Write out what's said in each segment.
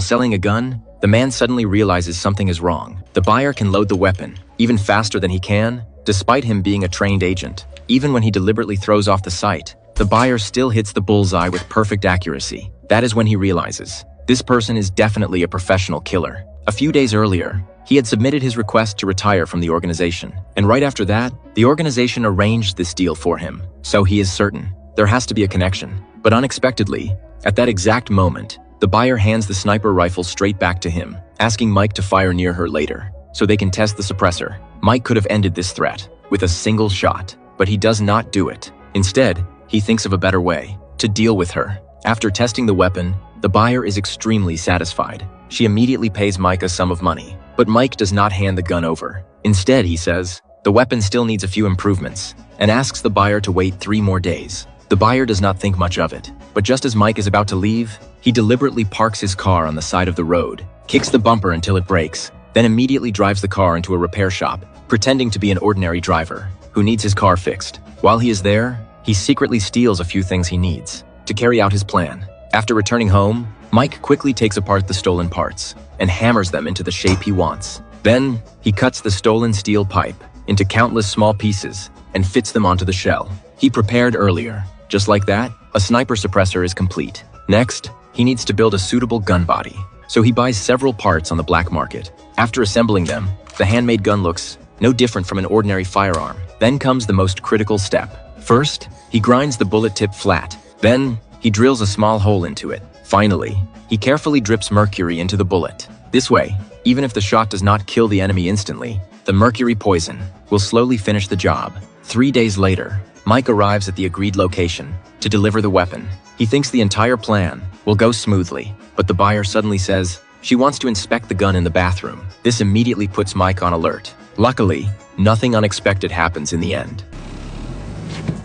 Selling a gun, the man suddenly realizes something is wrong. The buyer can load the weapon, even faster than he can, despite him being a trained agent. Even when he deliberately throws off the sight, the buyer still hits the bullseye with perfect accuracy. That is when he realizes, this person is definitely a professional killer. A few days earlier, he had submitted his request to retire from the organization. And right after that, the organization arranged this deal for him. So he is certain, there has to be a connection. But unexpectedly, at that exact moment, the buyer hands the sniper rifle straight back to him, asking Mike to fire near her later, so they can test the suppressor. Mike could have ended this threat with a single shot, but he does not do it. Instead, he thinks of a better way to deal with her. After testing the weapon, the buyer is extremely satisfied. She immediately pays Mike a sum of money, but Mike does not hand the gun over. Instead, he says, the weapon still needs a few improvements, and asks the buyer to wait 3 more days. The buyer does not think much of it, but just as Mike is about to leave, he deliberately parks his car on the side of the road, kicks the bumper until it breaks, then immediately drives the car into a repair shop, pretending to be an ordinary driver who needs his car fixed. While he is there, he secretly steals a few things he needs to carry out his plan. After returning home, Mike quickly takes apart the stolen parts and hammers them into the shape he wants. Then, he cuts the stolen steel pipe into countless small pieces and fits them onto the shell he prepared earlier. Just like that, a sniper suppressor is complete. Next, he needs to build a suitable gun body, so he buys several parts on the black market. After assembling them, the handmade gun looks no different from an ordinary firearm. Then comes the most critical step. First, he grinds the bullet tip flat. Then, he drills a small hole into it. Finally, he carefully drips mercury into the bullet. This way, even if the shot does not kill the enemy instantly, the mercury poison will slowly finish the job. 3 days later, Mike arrives at the agreed location to deliver the weapon. He thinks the entire plan will go smoothly, but the buyer suddenly says she wants to inspect the gun in the bathroom. This immediately puts Mike on alert. Luckily, nothing unexpected happens in the end.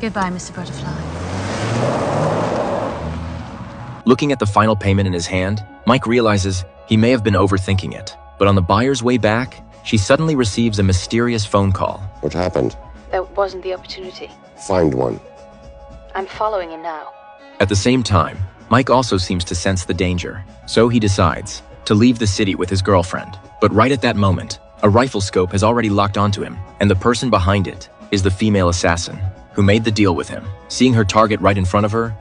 Goodbye, Mr. Butterfly. Looking at the final payment in his hand, Mike realizes he may have been overthinking it. But on the buyer's way back, she suddenly receives a mysterious phone call. What happened? There wasn't the opportunity. Find one. I'm following him now. At the same time, Mike also seems to sense the danger, so he decides to leave the city with his girlfriend. But right at that moment, a rifle scope has already locked onto him, and the person behind it is the female assassin who made the deal with him. Seeing her target right in front of her,